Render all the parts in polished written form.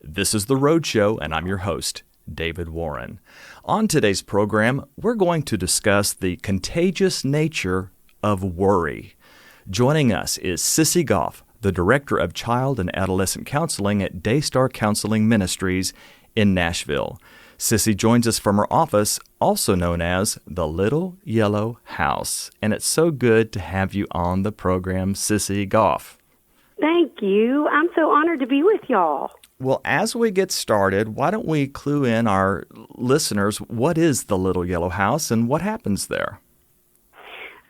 This is The Road Show, and I'm your host, David Warren. On today's program, we're going to discuss the contagious nature of worry. Joining us is Sissy Goff, the Director of Child and Adolescent Counseling at Daystar Counseling Ministries in Nashville. Sissy joins us from her office, also known as the Little Yellow House. And it's so good to have you on the program, Sissy Goff. Thank you. I'm so honored to be with y'all. Well, as we get started, why don't we clue in our listeners, what is the Little Yellow House and what happens there?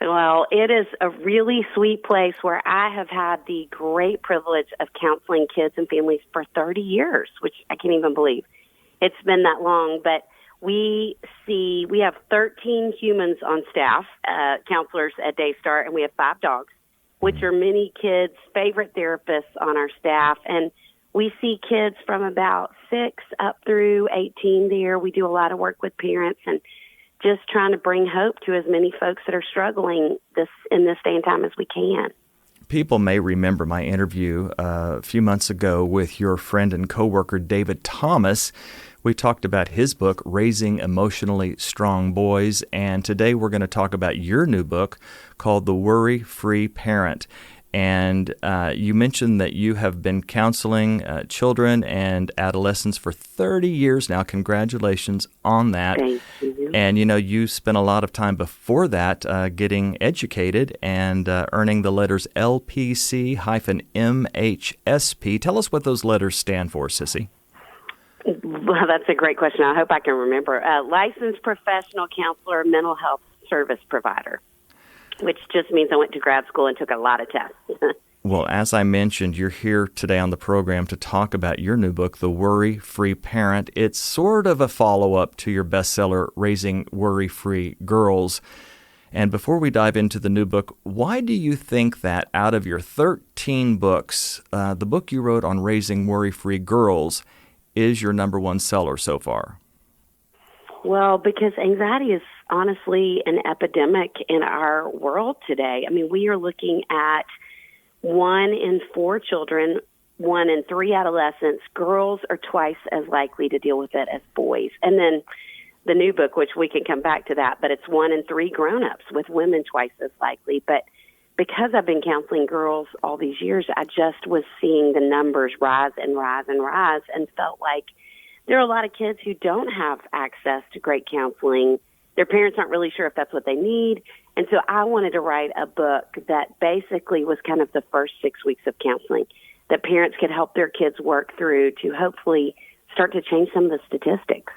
Well, it is a really sweet place where I have had the great privilege of counseling kids and families for 30 years, which I can't even believe. It's been that long, but we have 13 humans on staff, counselors at Daystar, and we have 5 dogs, which are many kids' favorite therapists on our staff. And we see kids from about 6 up through 18 there. We do a lot of work with parents and just trying to bring hope to as many folks that are struggling in this day and time as we can. People may remember my interview a few months ago with your friend and coworker, David Thomas. We talked about his book, Raising Emotionally Strong Boys, and today we're going to talk about your new book called The Worry-Free Parent. And you mentioned that you have been counseling children and adolescents for 30 years now. Congratulations on that. Thank you. And, you spent a lot of time before that getting educated and earning the letters LPC-MHSP. Tell us what those letters stand for, Sissy. Well, that's a great question. I hope I can remember. Licensed Professional Counselor, Mental Health Service Provider, which just means I went to grad school and took a lot of tests. Well, as I mentioned, you're here today on the program to talk about your new book, The Worry-Free Parent. It's sort of a follow-up to your bestseller, Raising Worry-Free Girls. And before we dive into the new book, why do you think that out of your 13 books, the book you wrote on Raising Worry-Free Girls is your number one seller so far? Well, because anxiety is honestly an epidemic in our world today. I mean, we are looking at 1 in 4 children, 1 in 3 adolescents. Girls are twice as likely to deal with it as boys. And then the new book, which we can come back to that, but it's 1 in 3 grown-ups, with women twice as likely. But because I've been counseling girls all these years, I just was seeing the numbers rise and rise and rise and felt like there are a lot of kids who don't have access to great counseling. Their parents aren't really sure if that's what they need. And so I wanted to write a book that basically was kind of the first 6 weeks of counseling that parents could help their kids work through to hopefully start to change some of the statistics.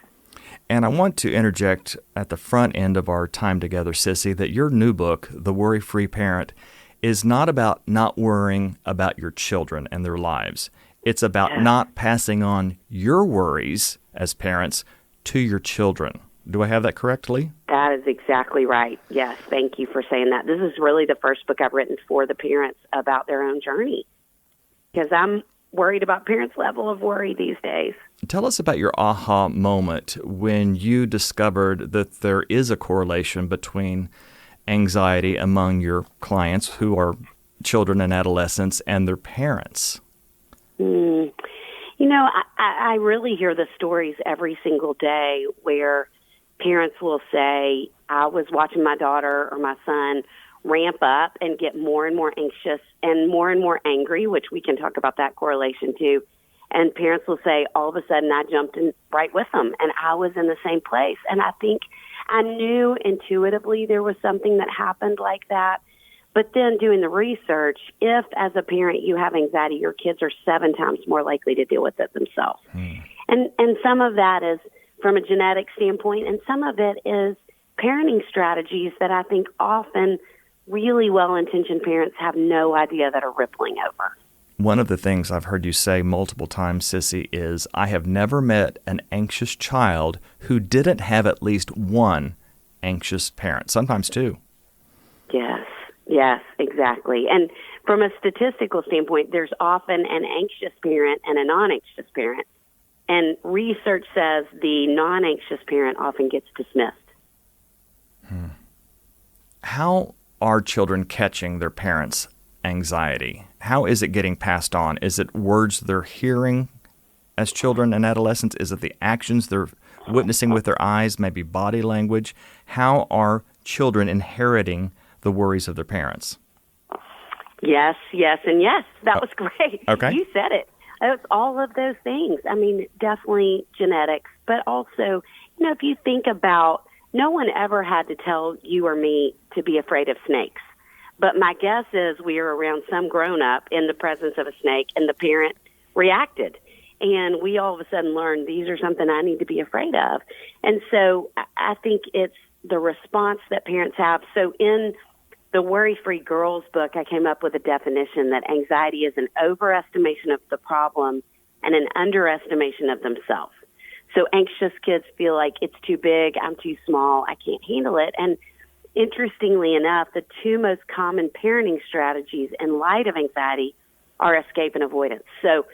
And I want to interject at the front end of our time together, Sissy, that your new book, The Worry-Free Parent, is not about not worrying about your children and their lives. It's about not passing on your worries as parents to your children. Do I have that correctly? That is exactly right. Yes, thank you for saying that. This is really the first book I've written for the parents about their own journey, because I'm worried about parents' level of worry these days. Tell us about your aha moment when you discovered that there is a correlation between anxiety among your clients, who are children and adolescents, and their parents. I really hear the stories every single day where parents will say, I was watching my daughter or my son ramp up and get more and more anxious and more angry, which we can talk about that correlation too. And parents will say, all of a sudden I jumped in right with them and I was in the same place. And I think I knew intuitively there was something that happened like that. But then doing the research, if as a parent you have anxiety, your kids are 7 times more likely to deal with it themselves. And some of that is from a genetic standpoint, and some of it is parenting strategies that I think often really well-intentioned parents have no idea that are rippling over. One of the things I've heard you say multiple times, Sissy, is I have never met an anxious child who didn't have at least one anxious parent, sometimes 2. Yes, exactly. And from a statistical standpoint, there's often an anxious parent and a non-anxious parent. And research says the non-anxious parent often gets dismissed. How are children catching their parents' anxiety? How is it getting passed on? Is it words they're hearing as children and adolescents? Is it the actions they're witnessing with their eyes, maybe body language? How are children inheriting the worries of their parents? Yes, and yes. That was great. Okay. You said it. It's all of those things. I mean, definitely genetics, but also, if you think about, no one ever had to tell you or me to be afraid of snakes. But my guess is we were around some grown-up in the presence of a snake, and the parent reacted. And we all of a sudden learned these are something I need to be afraid of. And so I think it's the response that parents have. So in the Worry-Free Girls book, I came up with a definition that anxiety is an overestimation of the problem and an underestimation of themselves. So anxious kids feel like it's too big, I'm too small, I can't handle it. And interestingly enough, the two most common parenting strategies in light of anxiety are escape and avoidance. So,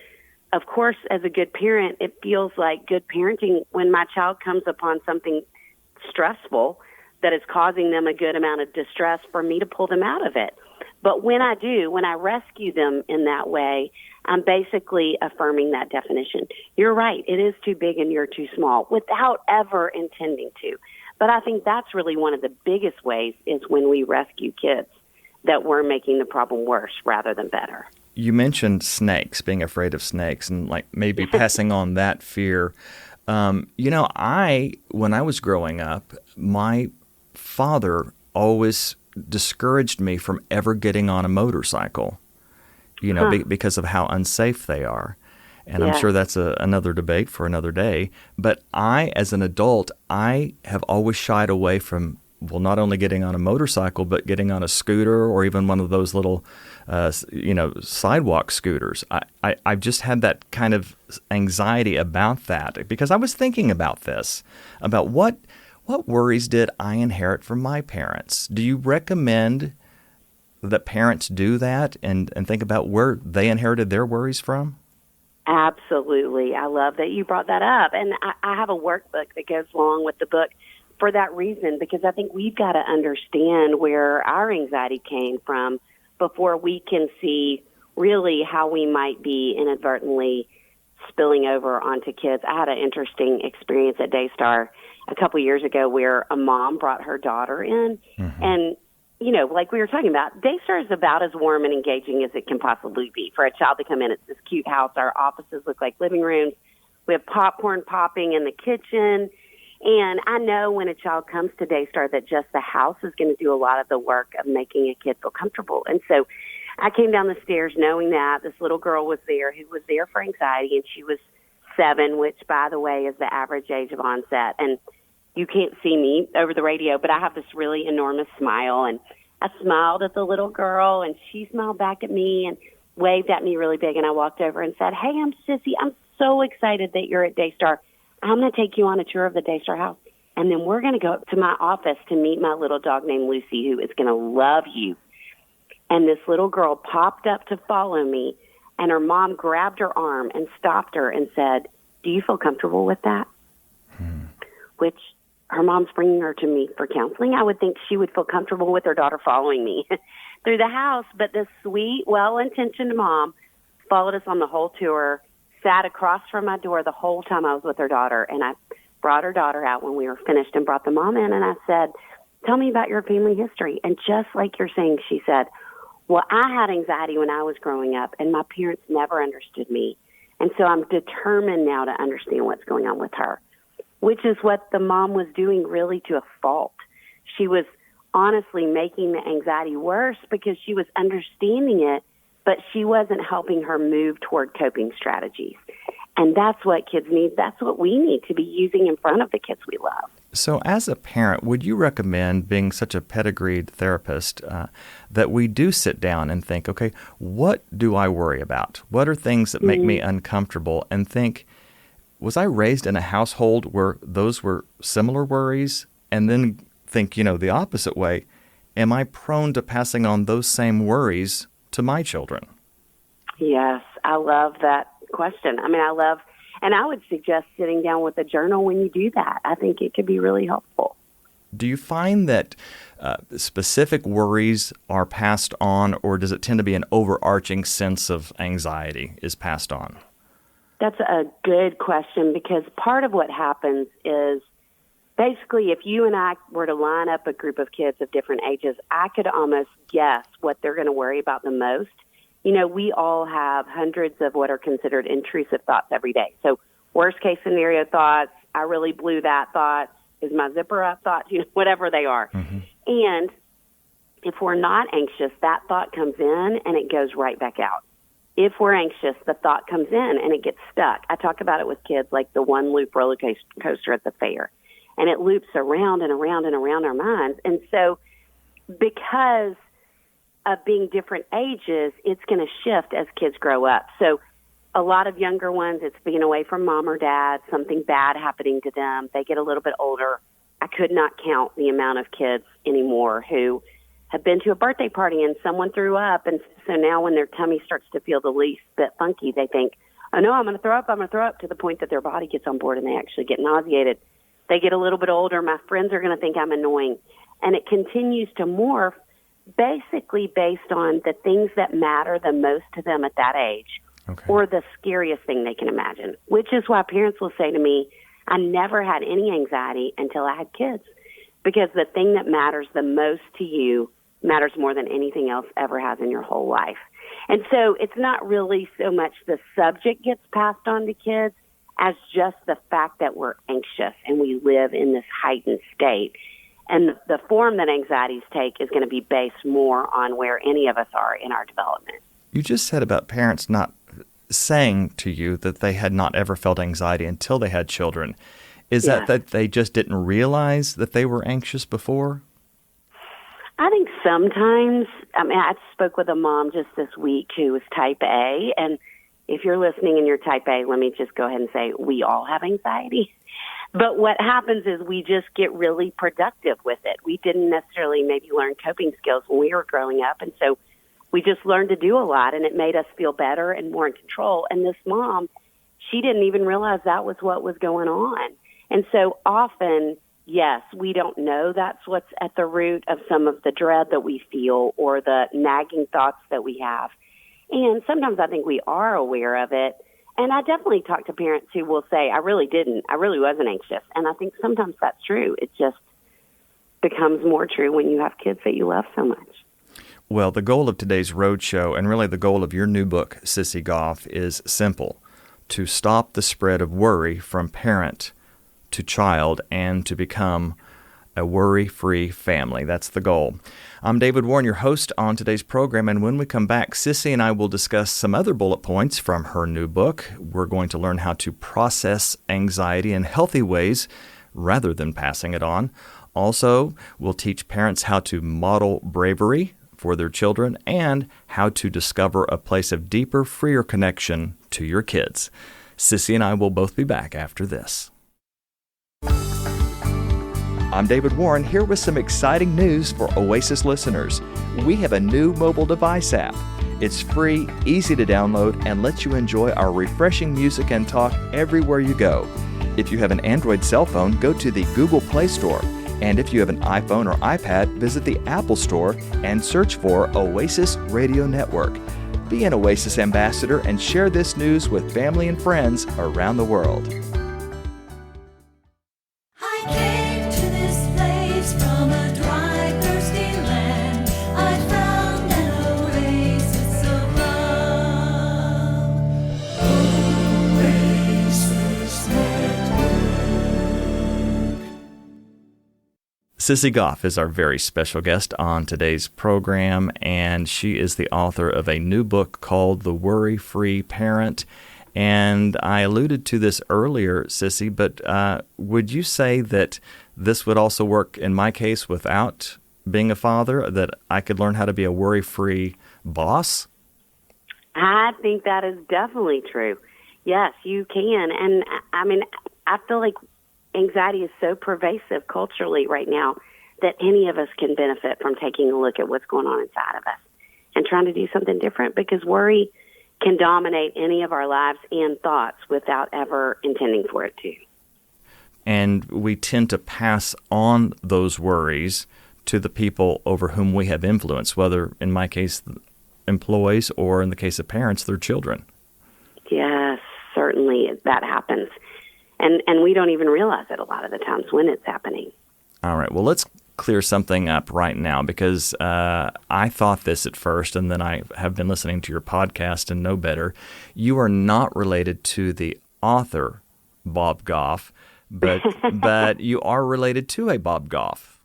of course, as a good parent, it feels like good parenting when my child comes upon something stressful that is causing them a good amount of distress, for me to pull them out of it. But when I rescue them in that way, I'm basically affirming that definition. You're right, it is too big and you're too small, without ever intending to. But I think that's really one of the biggest ways is when we rescue kids, that we're making the problem worse rather than better. You mentioned snakes, being afraid of snakes, and like maybe passing on that fear. When I was growing up, my father always discouraged me from ever getting on a motorcycle, because of how unsafe they are. And I'm sure that's another debate for another day. But I, as an adult, I have always shied away from, not only getting on a motorcycle, but getting on a scooter or even one of those little, sidewalk scooters. I've just had that kind of anxiety about that, because I was thinking about this, about what worries did I inherit from my parents? Do you recommend that parents do that and think about where they inherited their worries from? Absolutely. I love that you brought that up. And I have a workbook that goes along with the book for that reason, because I think we've got to understand where our anxiety came from before we can see really how we might be inadvertently spilling over onto kids. I had an interesting experience at Daystar a couple years ago where a mom brought her daughter in. Mm-hmm. And, like we were talking about, Daystar is about as warm and engaging as it can possibly be. For a child to come in, it's this cute house. Our offices look like living rooms. We have popcorn popping in the kitchen. And I know when a child comes to Daystar that just the house is going to do a lot of the work of making a kid feel comfortable. And so I came down the stairs knowing that this little girl was there who was there for anxiety, and she was 7, which, by the way, is the average age of onset. And you can't see me over the radio, but I have this really enormous smile, and I smiled at the little girl, and she smiled back at me and waved at me really big, and I walked over and said, "Hey, I'm Sissy. I'm so excited that you're at Daystar. I'm going to take you on a tour of the Daystar house, and then we're going to go up to my office to meet my little dog named Lucy, who is going to love you." And this little girl popped up to follow me, and her mom grabbed her arm and stopped her and said, "Do you feel comfortable with that?" Which, her mom's bringing her to me for counseling. I would think she would feel comfortable with her daughter following me through the house. But this sweet, well-intentioned mom followed us on the whole tour, sat across from my door the whole time I was with her daughter, and I brought her daughter out when we were finished and brought the mom in, and I said, "Tell me about your family history." And just like you're saying, she said, "Well, I had anxiety when I was growing up, and my parents never understood me. And so I'm determined now to understand what's going on with her," which is what the mom was doing really to a fault. She was honestly making the anxiety worse because she was understanding it, but she wasn't helping her move toward coping strategies. And that's what kids need. That's what we need to be using in front of the kids we love. So as a parent, would you recommend, being such a pedigreed therapist, that we do sit down and think, okay, what do I worry about? What are things that make me uncomfortable? And think, was I raised in a household where those were similar worries? And then think, the opposite way. Am I prone to passing on those same worries to my children? Yes, I love that question. And I would suggest sitting down with a journal when you do that. I think it could be really helpful. Do you find that specific worries are passed on, or does it tend to be an overarching sense of anxiety is passed on? That's a good question, because part of what happens is basically if you and I were to line up a group of kids of different ages, I could almost guess what they're going to worry about the most. You know, we all have hundreds of what are considered intrusive thoughts every day. So worst case scenario thoughts, I really blew that thoughts, is my zipper up thoughts, you know, whatever they are. Mm-hmm. And if we're not anxious, that thought comes in and it goes right back out. If we're anxious, the thought comes in and it gets stuck. I talk about it with kids like the one loop roller coaster at the fair. And it loops around and around and around our minds. And so because of being different ages, it's going to shift as kids grow up. So a lot of younger ones, it's being away from mom or dad, something bad happening to them. They get a little bit older. I could not count the amount of kids anymore who have been to a birthday party and someone threw up. And so now when their tummy starts to feel the least bit funky, they think, oh, no, I'm going to throw up, to the point that their body gets on board and they actually get nauseated. They get a little bit older. My friends are going to think I'm annoying. And it continues to morph basically based on the things that matter the most to them at that age, okay, or the scariest thing they can imagine, which is why parents will say to me, I never had any anxiety until I had kids, because the thing that matters the most to you matters more than anything else ever has in your whole life. And so it's not really so much the subject gets passed on to kids as just the fact that we're anxious and we live in this heightened state. And the form that anxieties take is going to be based more on where any of us are in our development. You just said about parents not saying to you that they had not ever felt anxiety until they had children. Is that they just didn't realize that they were anxious before? I think sometimes. I mean, I spoke with a mom just this week who was type A, and if you're listening and you're type A, let me just go ahead and say we all have anxiety. But what happens is we just get really productive with it. We didn't necessarily maybe learn coping skills when we were growing up, and so we just learned to do a lot, and it made us feel better and more in control. And this mom, she didn't even realize that was what was going on. And so often, yes, we don't know that's what's at the root of some of the dread that we feel or the nagging thoughts that we have. And sometimes I think we are aware of it. And I definitely talk to parents who will say, I really wasn't anxious. And I think sometimes that's true. It just becomes more true when you have kids that you love so much. Well, the goal of today's roadshow, and really the goal of your new book, Sissy Goff, is simple: to stop the spread of worry from parent to child and to become a worry-free family. That's the goal. I'm David Warren, your host on today's program, and when we come back, Sissy and I will discuss some other bullet points from her new book. We're going to learn how to process anxiety in healthy ways rather than passing it on. Also, we'll teach parents how to model bravery for their children and how to discover a place of deeper, freer connection to your kids. Sissy and I will both be back after this. I'm David Warren, here with some exciting news for Oasis listeners. We have a new mobile device app. It's free, easy to download, and lets you enjoy our refreshing music and talk everywhere you go. If you have an Android cell phone, go to the Google Play Store. And if you have an iPhone or iPad, visit the Apple Store and search for Oasis Radio Network. Be an Oasis ambassador and share this news with family and friends around the world. Sissy Goff is our very special guest on today's program, and she is the author of a new book called The Worry-Free Parent. And I alluded to this earlier, Sissy, but would you say that this would also work in my case without being a father, that I could learn how to be a worry-free boss? I think that is definitely true. Yes, you can. And I mean, I feel like anxiety is so pervasive culturally right now that any of us can benefit from taking a look at what's going on inside of us and trying to do something different, because worry can dominate any of our lives and thoughts without ever intending for it to. And we tend to pass on those worries to the people over whom we have influence, whether, in my case, employees, or in the case of parents, their children. Yes, certainly that happens. And we don't even realize it a lot of the times when it's happening. All right. Well, let's clear something up right now, because I thought this at first, and then I have been listening to your podcast and know better. You are not related to the author, Bob Goff, but you are related to a Bob Goff.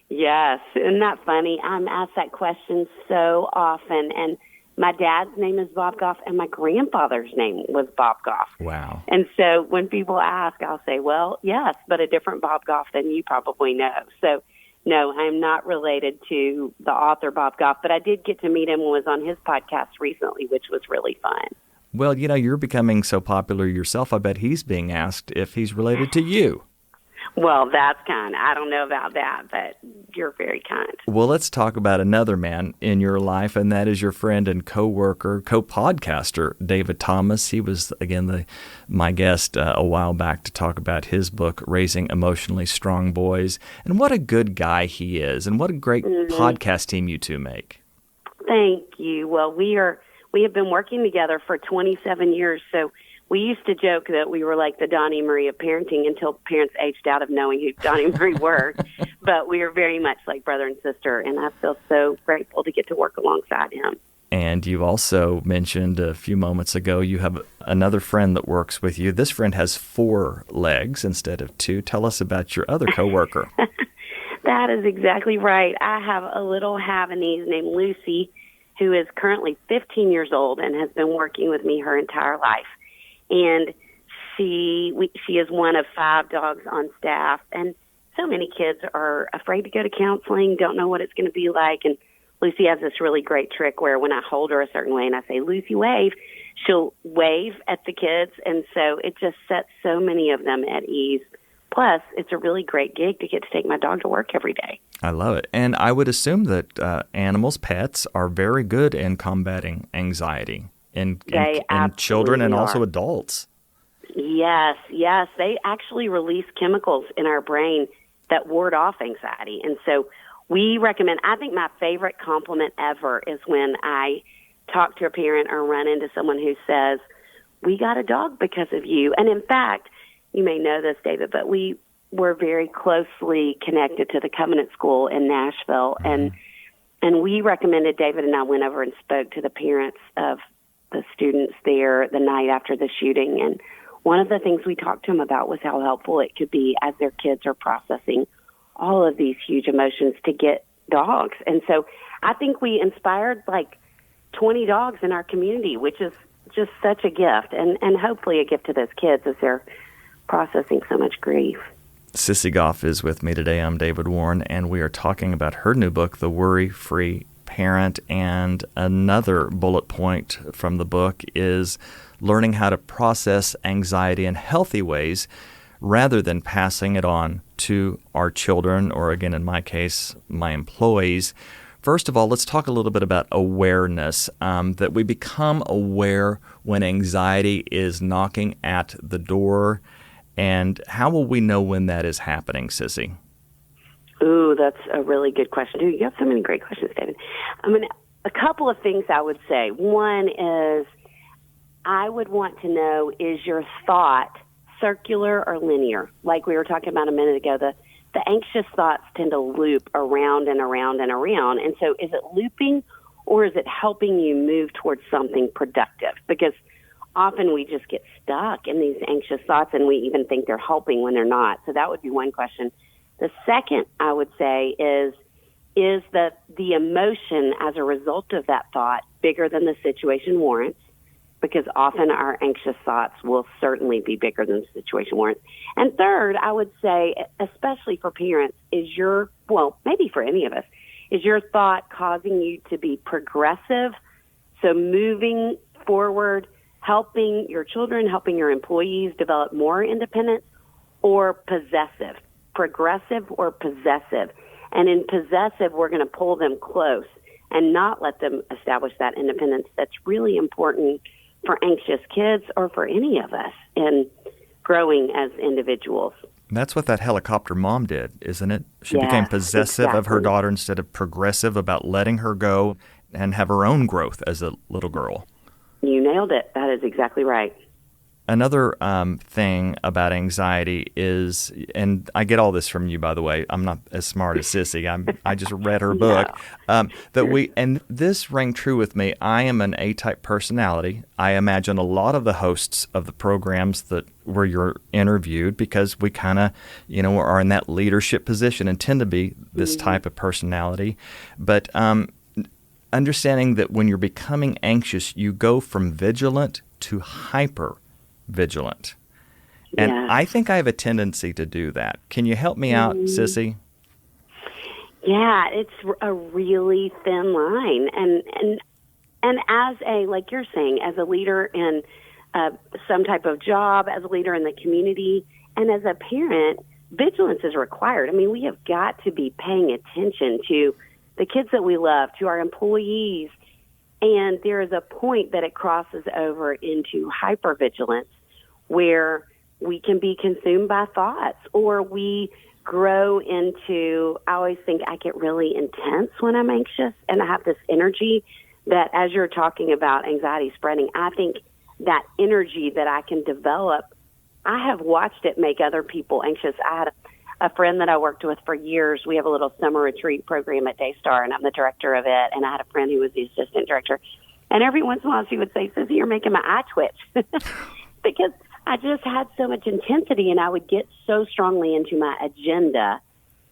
Yes. Isn't that funny? I'm asked that question so often. And my dad's name is Bob Goff, and my grandfather's name was Bob Goff. Wow. And so when people ask, I'll say, well, yes, but a different Bob Goff than you probably know. So, no, I'm not related to the author, Bob Goff, but I did get to meet him and was on his podcast recently, which was really fun. Well, you're becoming so popular yourself, I bet he's being asked if he's related to you. Well, that's kind. I don't know about that, but you're very kind. Well, let's talk about another man in your life, and that is your friend and co-worker, co-podcaster, David Thomas. He was, again, my guest a while back to talk about his book, Raising Emotionally Strong Boys. And what a good guy he is, and what a great podcast team you two make. Thank you. Well, we have been working together for 27 years, so we used to joke that we were like the Donnie Marie of parenting until parents aged out of knowing who Donnie Marie were. But we are very much like brother and sister, and I feel so grateful to get to work alongside him. And you also mentioned a few moments ago you have another friend that works with you. This friend has 4 legs instead of 2. Tell us about your other coworker. That is exactly right. I have a little Havanese named Lucy, who is currently 15 years old and has been working with me her entire life. And she is one of 5 dogs on staff. And so many kids are afraid to go to counseling, don't know what it's going to be like. And Lucy has this really great trick where when I hold her a certain way and I say, Lucy, wave, she'll wave at the kids. And so it just sets so many of them at ease. Plus, it's a really great gig to get to take my dog to work every day. I love it. And I would assume that animals, pets, are very good in combating anxiety in children and also adults. Yes. They actually release chemicals in our brain that ward off anxiety. And so we recommend, I think my favorite compliment ever is when I talk to a parent or run into someone who says, we got a dog because of you. And in fact, you may know this, David, but we were very closely connected to the Covenant School in Nashville. And we recommended, David and I went over and spoke to the parents of the students there the night after the shooting. And one of the things we talked to them about was how helpful it could be as their kids are processing all of these huge emotions to get dogs. And so I think we inspired like 20 dogs in our community, which is just such a gift and hopefully a gift to those kids as they're processing so much grief. Sissy Goff is with me today. I'm David Warren, and we are talking about her new book, The Worry-Free Parent, and another bullet point from the book is learning how to process anxiety in healthy ways rather than passing it on to our children, or again, in my case, my employees. First of all, let's talk a little bit about awareness, that we become aware when anxiety is knocking at the door. And how will we know when that is happening, Sissy? Ooh, that's a really good question. Dude, you have so many great questions, David. I mean, a couple of things I would say. One is I would want to know, is your thought circular or linear? Like we were talking about a minute ago, the anxious thoughts tend to loop around and around and around. And so is it looping or is it helping you move towards something productive? Because often we just get stuck in these anxious thoughts and we even think they're helping when they're not. So that would be one question. The second, I would say, is the emotion as a result of that thought bigger than the situation warrants? Because often our anxious thoughts will certainly be bigger than the situation warrants. And third, I would say, especially for parents, maybe for any of us, is your thought causing you to be progressive? So moving forward, helping your children, helping your employees develop more independence, or possessive, progressive or possessive. And in possessive, we're going to pull them close and not let them establish that independence that's really important for anxious kids or for any of us in growing as individuals. That's what that helicopter mom did, isn't it? She became possessive of her daughter instead of progressive about letting her go and have her own growth as a little girl. You nailed it. That is exactly right. Another thing about anxiety is, and I get all this from you, by the way. I'm not as smart as Sissy. I just read her book. And this rang true with me. I am an A-type personality. I imagine a lot of the hosts of the programs where you're interviewed, because we kind of, are in that leadership position and tend to be this type of personality. But understanding that when you're becoming anxious, you go from vigilant to hyper vigilant. And I think I have a tendency to do that. Can you help me out, Sissy? Yeah, it's a really thin line. And as like you're saying, as a leader in some type of job, as a leader in the community, and as a parent, vigilance is required. I mean, we have got to be paying attention to the kids that we love, to our employees. And there is a point that it crosses over into hypervigilance, where we can be consumed by thoughts, or we grow into, I always think I get really intense when I'm anxious, and I have this energy that, as you're talking about anxiety spreading, I think that energy that I can develop, I have watched it make other people anxious. I had a friend that I worked with for years. We have a little summer retreat program at Daystar, and I'm the director of it. And I had a friend who was the assistant director. And every once in a while she would say, Sissy, you're making my eye twitch. Because I just had so much intensity, and I would get so strongly into my agenda.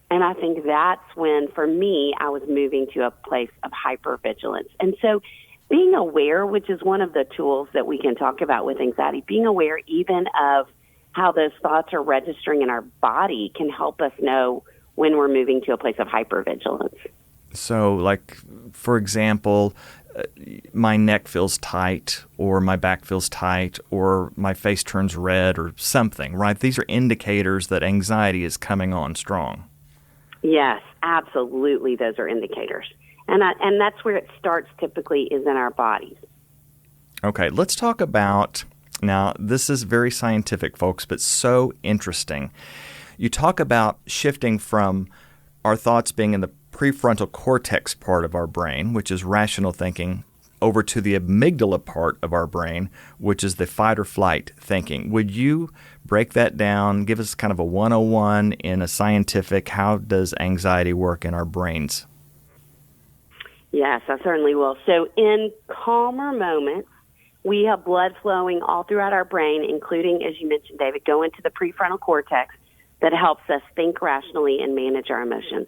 And I think that's when, for me, I was moving to a place of hypervigilance. And so being aware, which is one of the tools that we can talk about with anxiety, being aware even of how those thoughts are registering in our body can help us know when we're moving to a place of hypervigilance. So, like, for example, my neck feels tight, or my back feels tight, or my face turns red, or something, right? These are indicators that anxiety is coming on strong. Yes, absolutely. Those are indicators. And that's where it starts typically, is in our bodies. Okay, let's talk about... Now, this is very scientific, folks, but so interesting. You talk about shifting from our thoughts being in the prefrontal cortex part of our brain, which is rational thinking, over to the amygdala part of our brain, which is the fight or flight thinking. Would you break that down, give us kind of a 101 in a scientific, how does anxiety work in our brains? Yes, I certainly will. So in calmer moments, we have blood flowing all throughout our brain, including, as you mentioned, David, going to the prefrontal cortex that helps us think rationally and manage our emotions.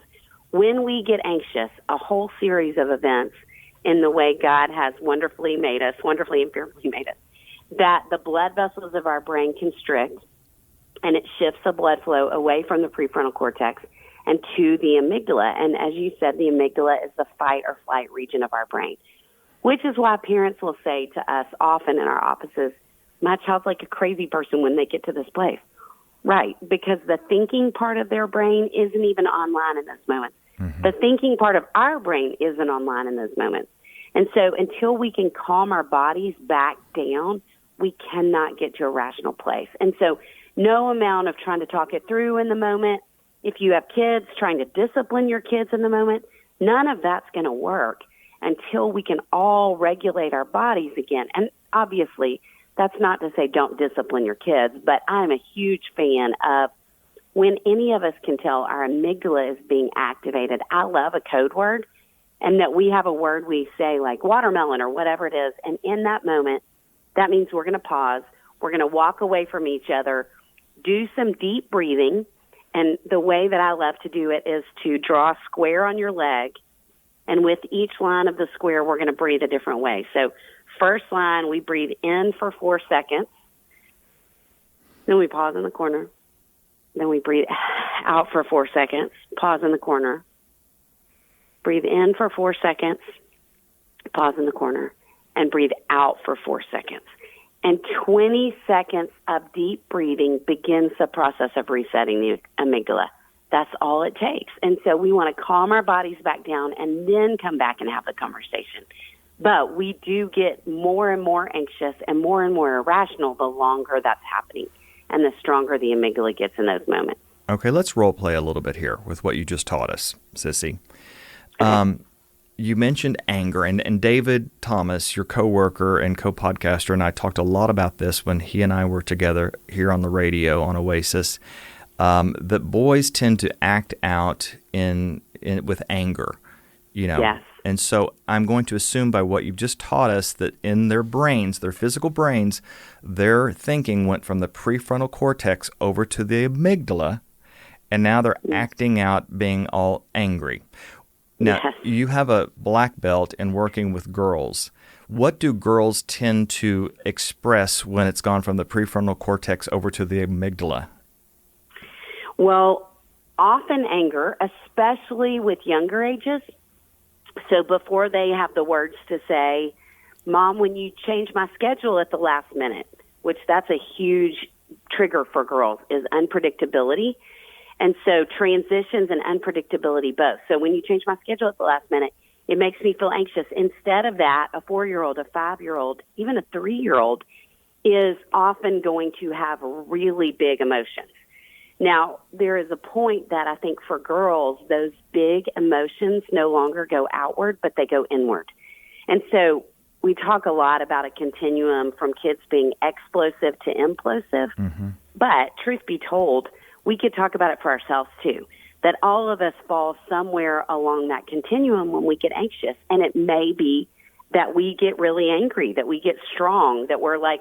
When we get anxious, a whole series of events in the way God has wonderfully made us, wonderfully and fearfully made us, that the blood vessels of our brain constrict, and it shifts the blood flow away from the prefrontal cortex and to the amygdala. And as you said, the amygdala is the fight or flight region of our brain, which is why parents will say to us often in our offices, my child's like a crazy person when they get to this place. Right, because the thinking part of their brain isn't even online in those moments. Mm-hmm. The thinking part of our brain isn't online in those moments. And so until we can calm our bodies back down, we cannot get to a rational place. And so no amount of trying to talk it through in the moment, if you have kids, trying to discipline your kids in the moment, none of that's going to work until we can all regulate our bodies again. And obviously, that's not to say don't discipline your kids, but I'm a huge fan of when any of us can tell our amygdala is being activated. I love a code word, and that we have a word we say like watermelon or whatever it is. And in that moment, that means we're going to pause. We're going to walk away from each other, do some deep breathing. And the way that I love to do it is to draw a square on your leg. And with each line of the square, we're going to breathe a different way. So first line, we breathe in for 4 seconds. Then we pause in the corner. Then we breathe out for 4 seconds. Pause in the corner. Breathe in for 4 seconds. Pause in the corner. And breathe out for 4 seconds. And 20 seconds of deep breathing begins the process of resetting the amygdala. That's all it takes. And so we want to calm our bodies back down and then come back and have the conversation. But we do get more and more anxious and more irrational the longer that's happening and the stronger the amygdala gets in those moments. Okay, let's role play a little bit here with what you just taught us, Sissy. you mentioned anger, and David Thomas, your coworker and co-podcaster, and I talked a lot about this when he and I were together here on the radio on Oasis, that boys tend to act out with anger, Yes. And so I'm going to assume by what you've just taught us that in their brains, their physical brains, their thinking went from the prefrontal cortex over to the amygdala, and now they're acting out being all angry. Now, you have a black belt in working with girls. What do girls tend to express when it's gone from the prefrontal cortex over to the amygdala? Well, often anger, especially with younger ages. So before they have the words to say, Mom, when you change my schedule at the last minute, which that's a huge trigger for girls, is unpredictability. And so transitions and unpredictability both. So when you change my schedule at the last minute, it makes me feel anxious. Instead of that, a 4-year-old, a 5-year-old, even a 3-year-old is often going to have really big emotions. Now, there is a point that I think for girls, those big emotions no longer go outward, but they go inward. And so we talk a lot about a continuum from kids being explosive to implosive. Mm-hmm. But truth be told, we could talk about it for ourselves too, that all of us fall somewhere along that continuum when we get anxious. And it may be that we get really angry, that we get strong, that we're like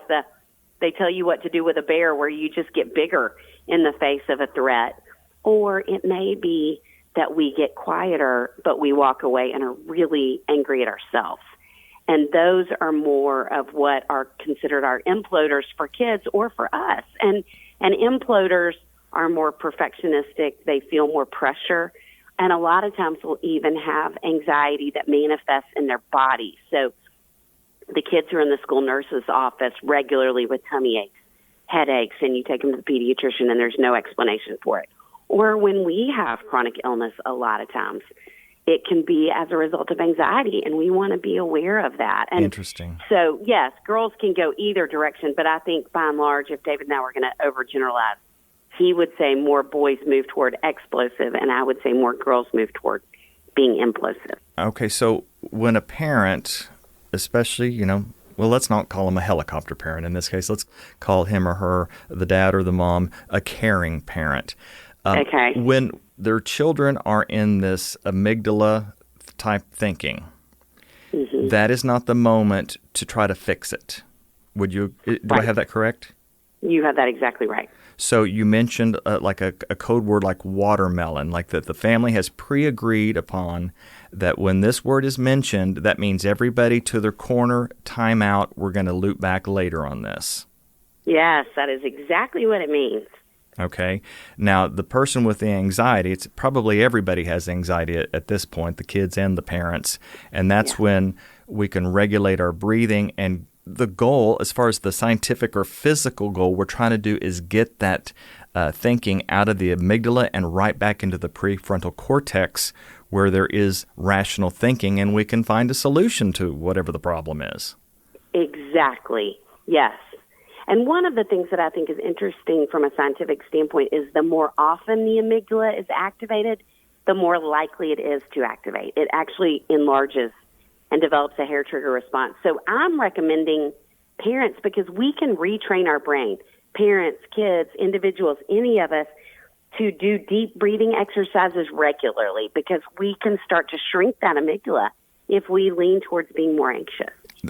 they tell you what to do with a bear, where you just get bigger in the face of a threat. Or it may be that we get quieter, but we walk away and are really angry at ourselves. And those are more of what are considered our imploders for kids or for us. And imploders are more perfectionistic. They feel more pressure. And a lot of times will even have anxiety that manifests in their body. So the kids are in the school nurse's office regularly with tummy aches, headaches, and you take them to the pediatrician and there's no explanation for it. Or when we have chronic illness, a lot of times it can be as a result of anxiety, and we want to be aware of that. And interesting. So, yes, girls can go either direction, but I think by and large, if David and I were going to overgeneralize, he would say more boys move toward explosive, and I would say more girls move toward being implosive. Okay, so when a parent, especially, well, let's not call him a helicopter parent in this case. Let's call him or her, the dad or the mom, a caring parent. Okay. When their children are in this amygdala-type thinking, mm-hmm. that is not the moment to try to fix it. Do I have that correct? You have that exactly right. So you mentioned like a code word like watermelon, like that the family has pre-agreed upon that when this word is mentioned, that means everybody to their corner, time out, we're going to loop back later on this. Yes, that is exactly what it means. Okay. Now, the person with the anxiety, it's probably everybody has anxiety at this point, the kids and the parents, and that's when we can regulate our breathing. And the goal, as far as the scientific or physical goal we're trying to do, is get that thinking out of the amygdala and right back into the prefrontal cortex where there is rational thinking and we can find a solution to whatever the problem is. Exactly. Yes. And one of the things that I think is interesting from a scientific standpoint is the more often the amygdala is activated, the more likely it is to activate. It actually enlarges and develops a hair trigger response. So I'm recommending parents, because we can retrain our brain, parents, kids, individuals, any of us, to do deep breathing exercises regularly, because we can start to shrink that amygdala if we lean towards being more anxious.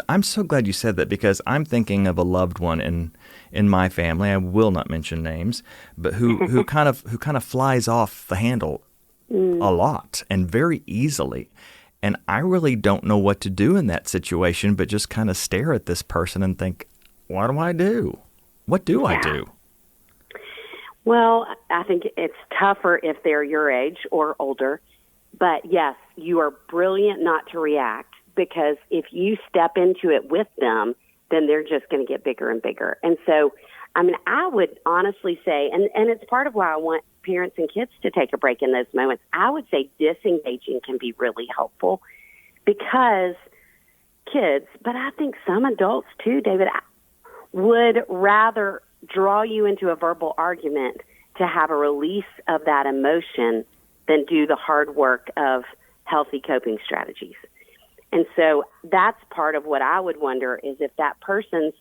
I'm so glad you said that, because I'm thinking of a loved one in my family. I will not mention names, but who kind of flies off the handle a lot and very easily. And I really don't know what to do in that situation, but just kind of stare at this person and think, what do I do? What do I do? Well, I think it's tougher if they're your age or older. But yes, you are brilliant not to react, because if you step into it with them, then they're just going to get bigger and bigger. And so, I mean, I would honestly say, and it's part of why I want parents and kids to take a break in those moments, I would say disengaging can be really helpful, because kids, but I think some adults too, David, would rather draw you into a verbal argument to have a release of that emotion than do the hard work of healthy coping strategies. And so that's part of what I would wonder is if that person's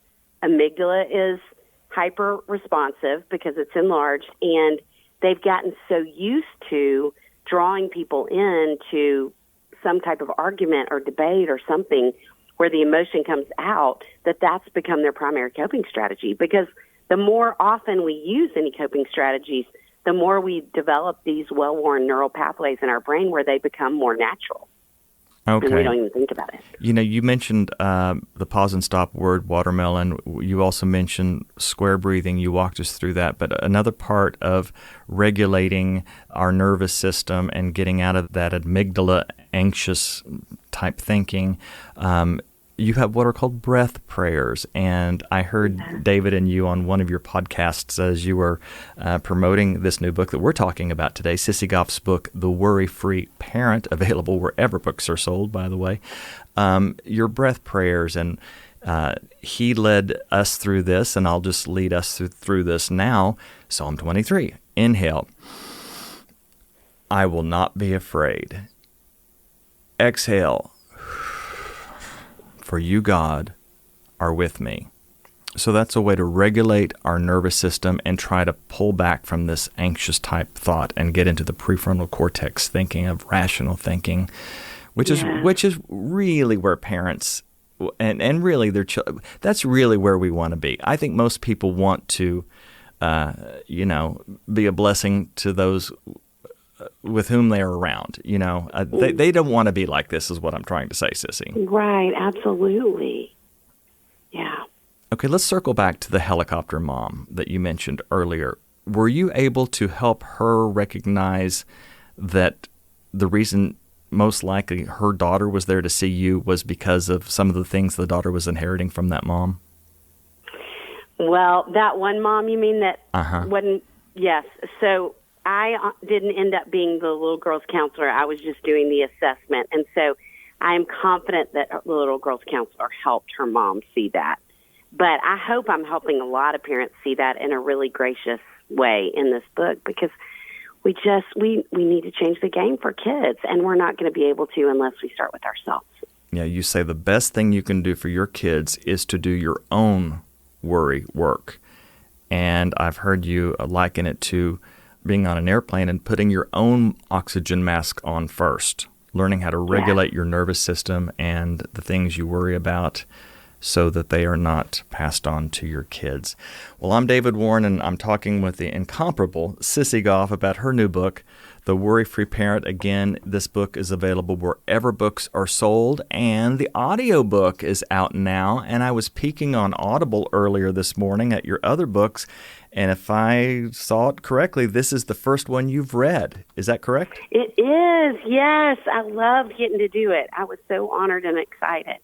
amygdala is hyper responsive because it's enlarged, and they've gotten so used to drawing people into some type of argument or debate or something where the emotion comes out, that's become their primary coping strategy. Because the more often we use any coping strategies, the more we develop these well-worn neural pathways in our brain where they become more natural. Okay. And we don't even think about it. You mentioned the pause and stop word, watermelon. You also mentioned square breathing. You walked us through that. But another part of regulating our nervous system and getting out of that amygdala anxious type thinking, you have what are called breath prayers. And I heard David and you on one of your podcasts as you were promoting this new book that we're talking about today, Sissy Goff's book, The Worry-Free Parent, available wherever books are sold, by the way. Your breath prayers, and he led us through this, and I'll just lead us through this now. Psalm 23, inhale. I will not be afraid. Exhale. For you, God, are with me. So that's a way to regulate our nervous system and try to pull back from this anxious type thought and get into the prefrontal cortex thinking of rational thinking, which is really where parents and really their children, that's really where we want to be. I think most people want to, be a blessing to those with whom they are around. They don't want to be like this is what I'm trying to say, Sissy. Right, absolutely. Yeah. Okay, let's circle back to the helicopter mom that you mentioned earlier. Were you able to help her recognize that the reason most likely her daughter was there to see you was because of some of the things the daughter was inheriting from that mom? Well, that one mom, you mean that wasn't? Yes. So I didn't end up being the little girl's counselor. I was just doing the assessment. And so I am confident that the little girl's counselor helped her mom see that. But I hope I'm helping a lot of parents see that in a really gracious way in this book, because we need to change the game for kids, and we're not going to be able to unless we start with ourselves. Yeah, you say the best thing you can do for your kids is to do your own worry work. And I've heard you liken it to being on an airplane and putting your own oxygen mask on first, learning how to regulate your nervous system and the things you worry about so that they are not passed on to your kids. Well, I'm David Warren, and I'm talking with the incomparable Sissy Goff about her new book, The Worry-Free Parent. Again, this book is available wherever books are sold, and the audiobook is out now. And I was peeking on Audible earlier this morning at your other books, and if I saw it correctly, this is the first one you've read. Is that correct? It is, yes. I loved getting to do it. I was so honored and excited.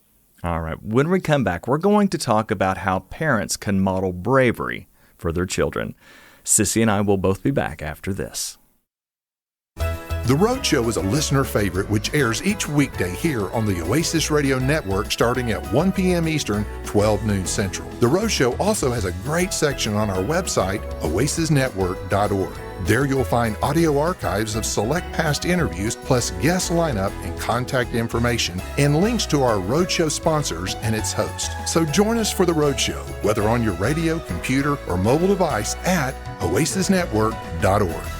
All right. When we come back, we're going to talk about how parents can model bravery for their children. Sissy and I will both be back after this. The Road Show is a listener favorite which airs each weekday here on the Oasis Radio Network starting at 1 p.m. Eastern, 12 noon Central. The Road Show also has a great section on our website, oasisnetwork.org. There you'll find audio archives of select past interviews, plus guest lineup and contact information, and links to our Roadshow sponsors and its host. So join us for the Roadshow, whether on your radio, computer, or mobile device at oasisnetwork.org.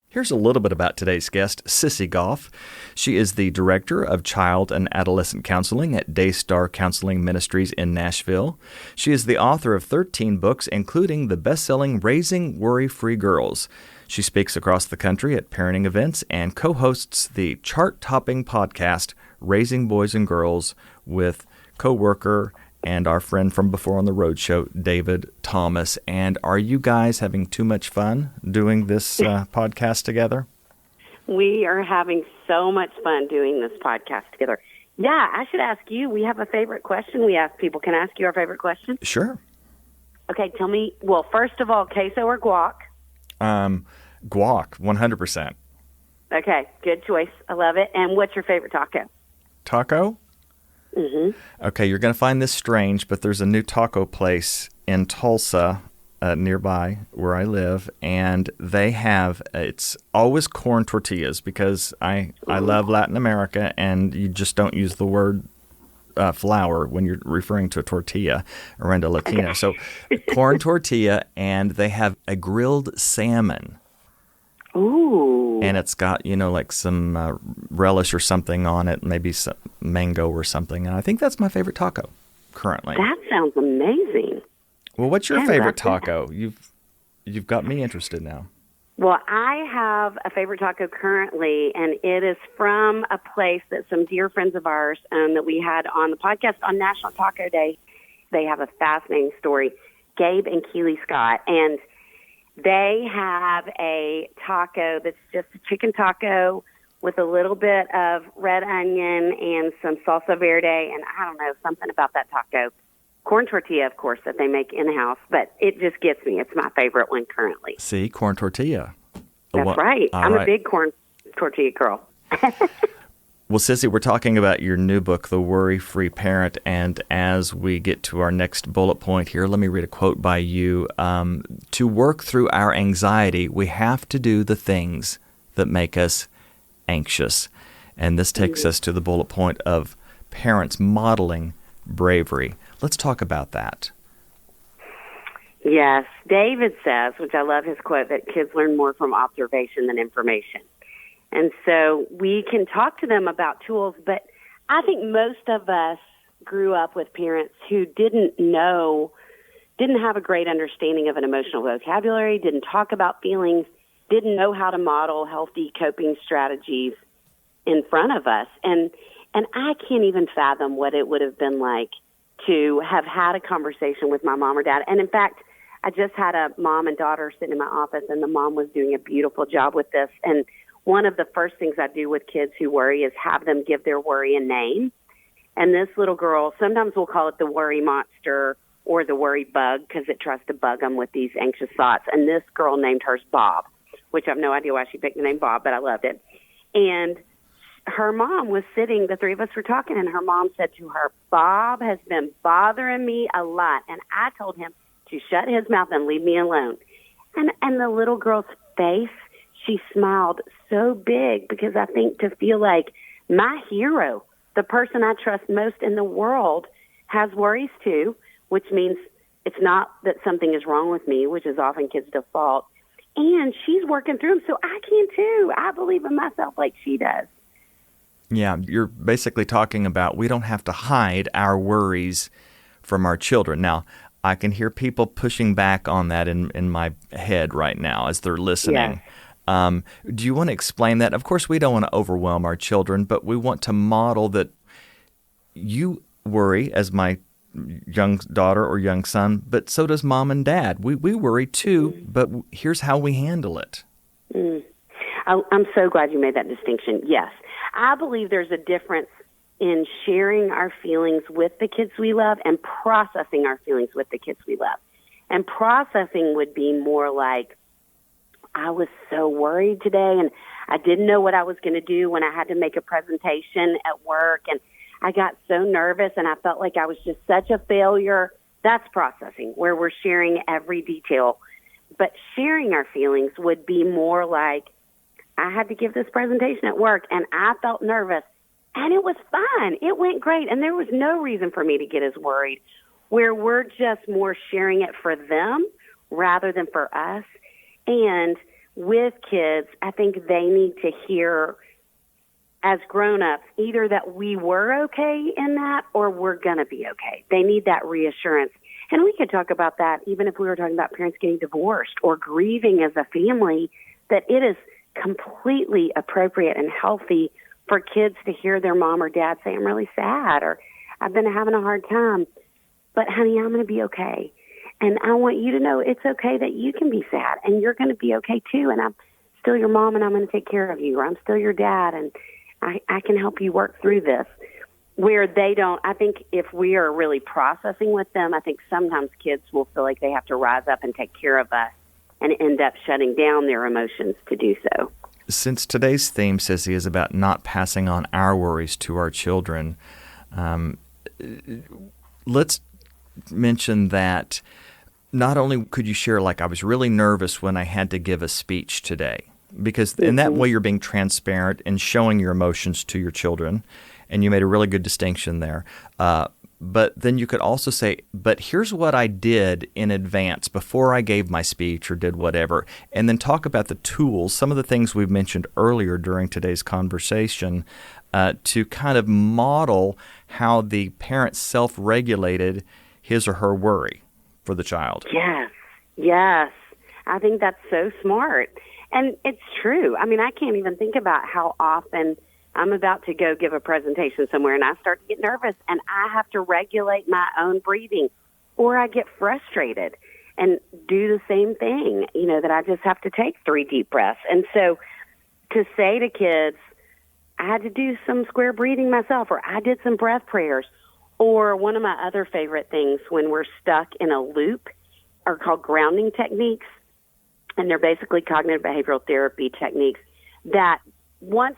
Here's a little bit about today's guest, Sissy Goff. She is the Director of Child and Adolescent Counseling at Daystar Counseling Ministries in Nashville. She is the author of 13 books, including the best-selling Raising Worry-Free Girls. She speaks across the country at parenting events and co-hosts the chart-topping podcast, Raising Boys and Girls, with co-worker and our friend from before on the Road Show, David Thomas. And are you guys having too much fun doing this podcast together? We are having so much fun doing this podcast together. Yeah, I should ask you, we have a favorite question we ask people. Can I ask you our favorite question? Sure. Okay, tell me, well, first of all, queso or guac? Guac, 100%. Okay, good choice. I love it. And what's your favorite taco? Taco? Mm-hmm. Okay, you're going to find this strange, but there's a new taco place in Tulsa nearby where I live, and they have, it's always corn tortillas because I love Latin America, and you just don't use the word flour when you're referring to a tortilla around a Latino. So corn tortilla, and they have a grilled salmon. Ooh. And it's got, like some relish or something on it, maybe some mango or something. And I think that's my favorite taco currently. That sounds amazing. Well, what's your favorite taco? You've got me interested now. Well, I have a favorite taco currently, and it is from a place that some dear friends of ours that we had on the podcast on National Taco Day. They have a fascinating story, Gabe and Keely Scott, and they have a taco that's just a chicken taco with a little bit of red onion and some salsa verde, and I don't know, something about that taco. Corn tortilla, of course, that they make in-house, but it just gets me. It's my favorite one currently. See, corn tortilla. That's right. I'm a big corn tortilla girl. Well, Sissy, we're talking about your new book, The Worry-Free Parent, and as we get to our next bullet point here, let me read a quote by you. To work through our anxiety, we have to do the things that make us anxious. And this takes us to the bullet point of parents modeling bravery. Let's talk about that. Yes. David says, which I love his quote, that kids learn more from observation than information. And so we can talk to them about tools, but I think most of us grew up with parents who didn't have a great understanding of an emotional vocabulary, didn't talk about feelings, didn't know how to model healthy coping strategies in front of us. And I can't even fathom what it would have been like to have had a conversation with my mom or dad. And in fact, I just had a mom and daughter sitting in my office, and the mom was doing a beautiful job with this. And one of the first things I do with kids who worry is have them give their worry a name. And this little girl, sometimes we'll call it the worry monster or the worry bug because it tries to bug them with these anxious thoughts. And this girl named hers Bob, which I have no idea why she picked the name Bob, but I loved it. And her mom was sitting, the three of us were talking, and her mom said to her, Bob has been bothering me a lot. And I told him to shut his mouth and leave me alone. And the little girl's face, she smiled so big because I think to feel like my hero, the person I trust most in the world, has worries too, which means it's not that something is wrong with me, which is often kids' default. And she's working through them, so I can too. I believe in myself like she does. Yeah, you're basically talking about we don't have to hide our worries from our children. Now, I can hear people pushing back on that in my head right now as they're listening. Yes. Do you want to explain that? Of course, we don't want to overwhelm our children, but we want to model that you worry as my young daughter or young son, but so does mom and dad. We worry too, but here's how we handle it. I'm so glad you made that distinction. Yes. I believe there's a difference in sharing our feelings with the kids we love and processing our feelings with the kids we love. And processing would be more like, I was so worried today, and I didn't know what I was going to do when I had to make a presentation at work, and I got so nervous, and I felt like I was just such a failure. That's processing, where we're sharing every detail. But sharing our feelings would be more like, I had to give this presentation at work, and I felt nervous, and it was fun. It went great, and there was no reason for me to get as worried, where we're just more sharing it for them rather than for us. And with kids, I think they need to hear, as grown-ups, either that we were okay in that or we're going to be okay. They need that reassurance. And we could talk about that even if we were talking about parents getting divorced or grieving as a family, that it is completely appropriate and healthy for kids to hear their mom or dad say, I'm really sad, or I've been having a hard time, but honey, I'm going to be okay. And I want you to know it's okay that you can be sad, and you're going to be okay too. And I'm still your mom, and I'm going to take care of you, or I'm still your dad, and I can help you work through this. Where they don't, I think if we are really processing with them, I think sometimes kids will feel like they have to rise up and take care of us and end up shutting down their emotions to do so. Since today's theme, Sissy, is about not passing on our worries to our children, let's mention that not only could you share, like, I was really nervous when I had to give a speech today, because in that way you're being transparent and showing your emotions to your children, and you made a really good distinction there. But then you could also say, but here's what I did in advance before I gave my speech or did whatever, and then talk about the tools, some of the things we've mentioned earlier during today's conversation, to kind of model how the parent self-regulated his or her worry for the child. Yes. I think that's so smart. And it's true. I mean, I can't even think about how often I'm about to go give a presentation somewhere and I start to get nervous and I have to regulate my own breathing, or I get frustrated and do the same thing, that I just have to take 3 deep breaths. And so to say to kids, I had to do some square breathing myself, or I did some breath prayers, or one of my other favorite things when we're stuck in a loop are called grounding techniques. And they're basically cognitive behavioral therapy techniques that once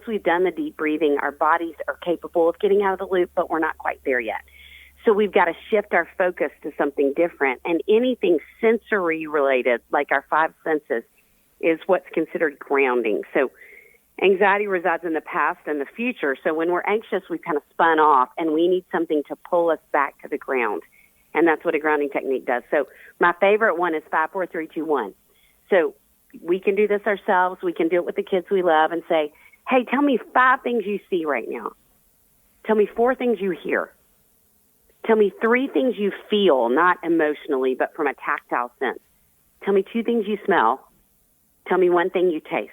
we've done the deep breathing, our bodies are capable of getting out of the loop, but we're not quite there yet. So we've got to shift our focus to something different. And anything sensory related, like our 5 senses, is what's considered grounding. So anxiety resides in the past and the future. So when we're anxious, we kind of spun off, and we need something to pull us back to the ground. And that's what a grounding technique does. So my favorite one is 5, 4, 3, 2, 1. So we can do this ourselves. We can do it with the kids we love and say, hey, tell me 5 things you see right now. Tell me 4 things you hear. Tell me 3 things you feel, not emotionally, but from a tactile sense. Tell me 2 things you smell. Tell me 1 thing you taste.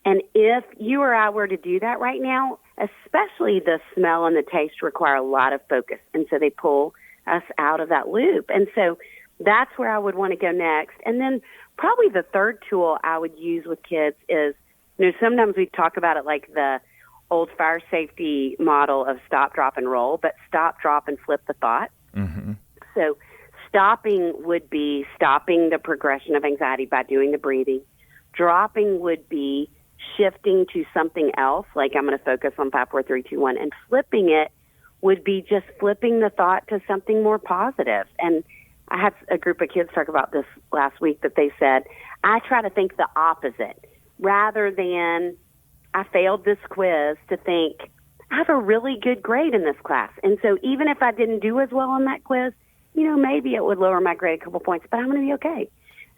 And if you or I were to do that right now, especially the smell and the taste require a lot of focus. And so they pull us out of that loop. And so that's where I would want to go next. And then probably the third tool I would use with kids is, sometimes we talk about it like the old fire safety model of stop, drop, and roll, but stop, drop, and flip the thought. Mm-hmm. So stopping would be stopping the progression of anxiety by doing the breathing. Dropping would be shifting to something else, like I'm going to focus on 5, 4, 3, 2, 1. And flipping it would be just flipping the thought to something more positive. And I had a group of kids talk about this last week that they said, I try to think the opposite. Rather than I failed this quiz, to think I have a really good grade in this class. And so even if I didn't do as well on that quiz, maybe it would lower my grade a couple points, but I'm going to be okay.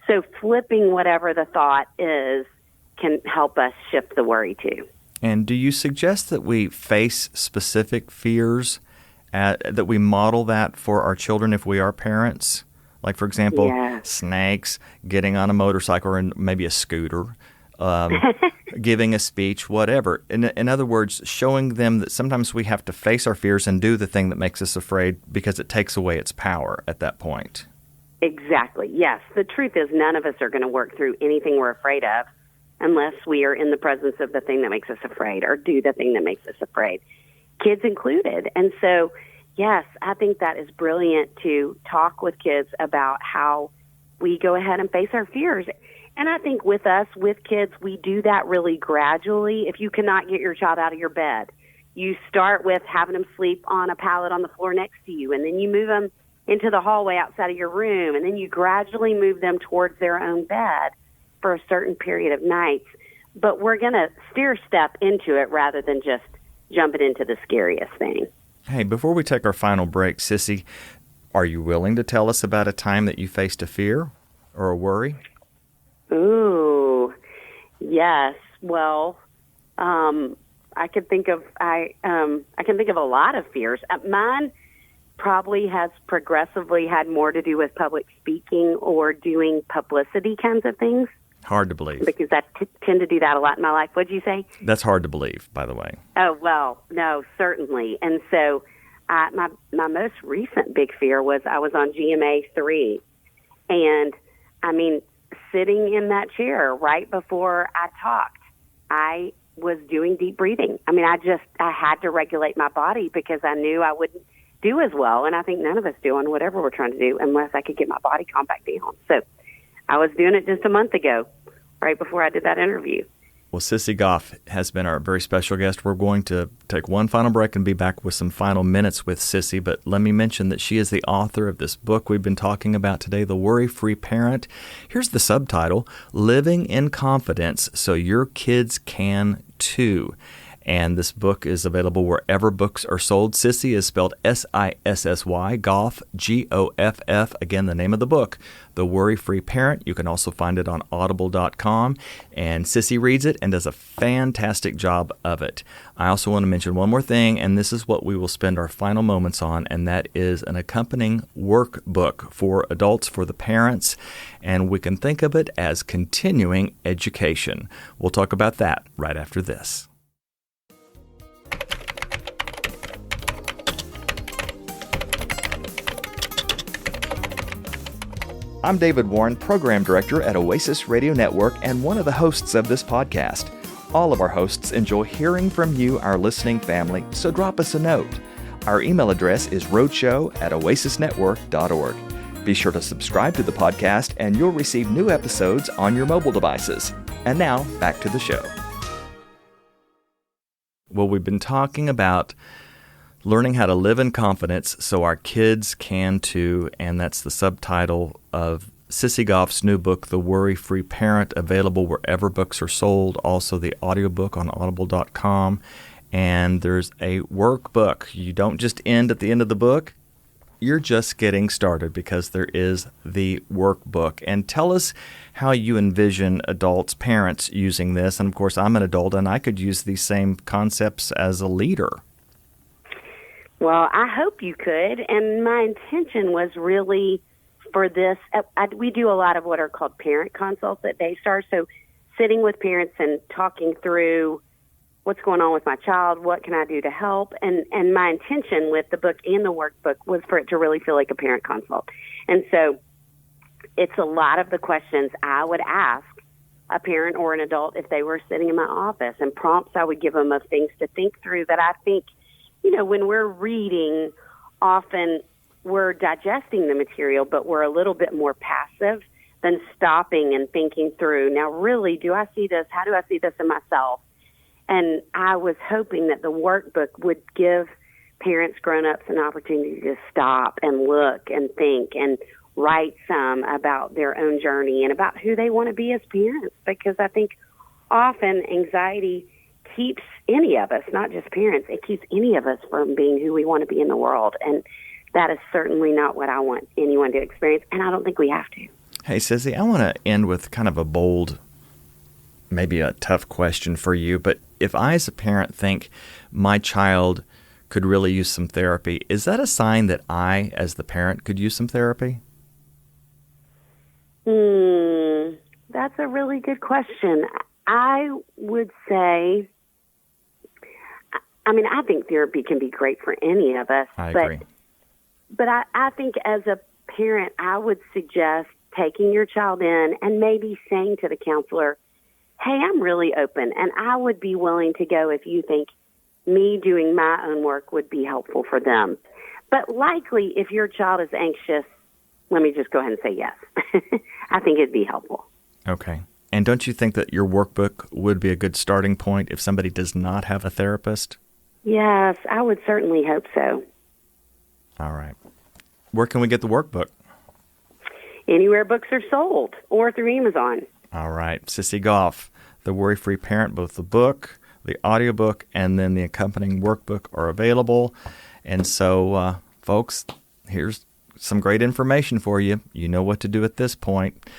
So flipping whatever the thought is can help us shift the worry too. And do you suggest that we face specific fears, that we model that for our children if we are parents? Like, for example, snakes, getting on a motorcycle or maybe a scooter, giving a speech, whatever. In other words, showing them that sometimes we have to face our fears and do the thing that makes us afraid because it takes away its power at that point. Exactly. Yes. The truth is none of us are going to work through anything we're afraid of unless we are in the presence of the thing that makes us afraid or do the thing that makes us afraid, kids included. And so, yes, I think that is brilliant to talk with kids about how we go ahead and face our fears. And I think with us, with kids, we do that really gradually. If you cannot get your child out of your bed, you start with having them sleep on a pallet on the floor next to you, and then you move them into the hallway outside of your room, and then you gradually move them towards their own bed for a certain period of nights. But we're going to step into it rather than just jumping into the scariest thing. Hey, before we take our final break, Sissy, are you willing to tell us about a time that you faced a fear or a worry? Ooh, yes. Well, I can think of a lot of fears. Mine probably has progressively had more to do with public speaking or doing publicity kinds of things. Hard to believe. Because I tend to do that a lot in my life. What'd you say? That's hard to believe, by the way. Oh, well, no, certainly. And so my most recent big fear was I was on GMA 3. And, sitting in that chair right before I talked, I was doing deep breathing. I had to regulate my body because I knew I wouldn't do as well. And I think none of us do on whatever we're trying to do unless I could get my body calm back down. So I was doing it just a month ago, right before I did that interview. Well, Sissy Goff has been our very special guest. We're going to take one final break and be back with some final minutes with Sissy, but let me mention that she is the author of this book we've been talking about today, The Worry-Free Parent. Here's the subtitle, Living in Confidence So Your Kids Can Too. And this book is available wherever books are sold. Sissy is spelled S-I-S-S-Y, Goff, G-O-F-F. Again, the name of the book, The Worry-Free Parent. You can also find it on audible.com. And Sissy reads it and does a fantastic job of it. I also want to mention one more thing, and this is what we will spend our final moments on, and that is an accompanying workbook for adults, for the parents. And we can think of it as continuing education. We'll talk about that right after this. I'm David Warren, Program Director at Oasis Radio Network and one of the hosts of this podcast. All of our hosts enjoy hearing from you, our listening family, so drop us a note. Our email address is roadshow@oasisnetwork.org. Be sure to subscribe to the podcast and you'll receive new episodes on your mobile devices. And now, back to the show. Well, we've been talking about learning how to live in confidence so our kids can too, and that's the subtitle of Sissy Goff's new book, The Worry-Free Parent, available wherever books are sold, also the audiobook on audible.com, and there's a workbook. You don't just end at the end of the book, you're just getting started because there is the workbook. And tell us how you envision adults, parents using this, and of course I'm an adult and I could use these same concepts as a leader. Well, I hope you could, and my intention was really for this. We do a lot of what are called parent consults at Daystar, so sitting with parents and talking through what's going on with my child, what can I do to help, and my intention with the book and the workbook was for it to really feel like a parent consult. And so it's a lot of the questions I would ask a parent or an adult if they were sitting in my office, and prompts I would give them of things to think through that I think, you know, when we're reading, often we're digesting the material, but we're a little bit more passive than stopping and thinking through, now really, do I see this? How do I see this in myself? And I was hoping that the workbook would give parents, grown-ups, an opportunity to stop and look and think and write some about their own journey and about who they want to be as parents, because I think often anxiety keeps any of us, not just parents, it keeps any of us from being who we want to be in the world. And that is certainly not what I want anyone to experience, and I don't think we have to. Hey, Sissy, I want to end with kind of a bold, maybe a tough question for you, but if I as a parent think my child could really use some therapy, is that a sign that I, as the parent, could use some therapy? That's a really good question. I would say, I mean, I think therapy can be great for any of us. I agree. But I think as a parent, I would suggest taking your child in and maybe saying to the counselor, hey, I'm really open, and I would be willing to go if you think me doing my own work would be helpful for them. But likely, if your child is anxious, let me just go ahead and say yes. I think it'd be helpful. Okay. And don't you think that your workbook would be a good starting point if somebody does not have a therapist? Yes, I would certainly hope so. All right. Where can we get the workbook? Anywhere books are sold or through Amazon. All right. Sissy Goff, The Worry-Free Parent, both the book, the audiobook, and then the accompanying workbook are available. And so, folks, here's some great information for you. You know what to do at this point.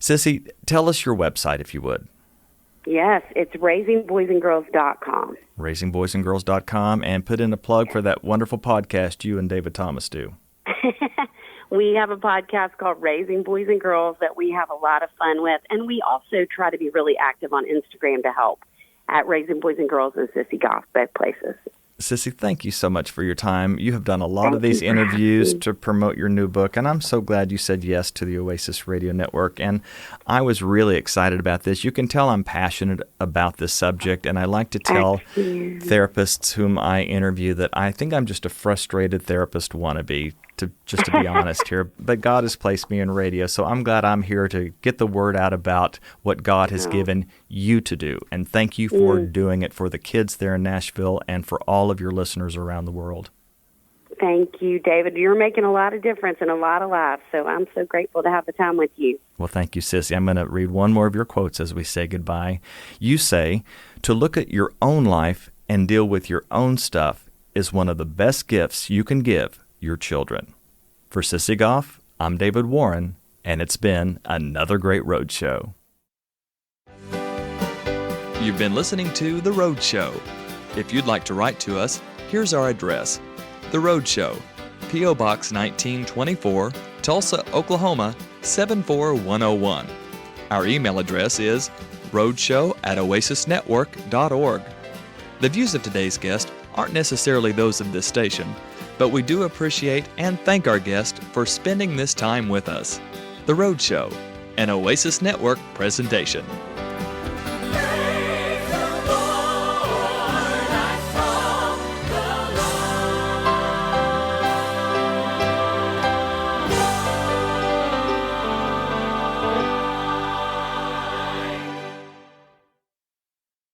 Sissy, tell us your website, if you would. Yes, it's raisingboysandgirls.com. Raisingboysandgirls.com, and put in a plug for that wonderful podcast you and David Thomas do. We have a podcast called Raising Boys and Girls that we have a lot of fun with, and we also try to be really active on Instagram to help at Raising Boys and Girls and Sissy Goff, both places. Sissy, thank you so much for your time. You have done a lot of these interviews to promote your new book, and I'm so glad you said yes to the Oasis Radio Network, and I was really excited about this. You can tell I'm passionate about this subject, and I like to tell therapists whom I interview that I think I'm just a frustrated therapist wannabe, just to be honest here. But God has placed me in radio, so I'm glad I'm here to get the word out about what God has given you to do. And thank you for doing it for the kids there in Nashville and for all of your listeners around the world. Thank you, David. You're making a lot of difference in a lot of lives, so I'm so grateful to have the time with you. Well, thank you, Sissy. I'm going to read one more of your quotes as we say goodbye. You say, to look at your own life and deal with your own stuff is one of the best gifts you can give your children. For Sissy Goff, I'm David Warren, and it's been another great Road Show. You've been listening to The Road Show. If you'd like to write to us, here's our address. The Road Show, P.O. Box 1924, Tulsa, Oklahoma, 74101. Our email address is roadshow@oasisnetwork.org. The views of today's guest aren't necessarily those of this station, but we do appreciate and thank our guest for spending this time with us. The Road Show, an Oasis Network presentation.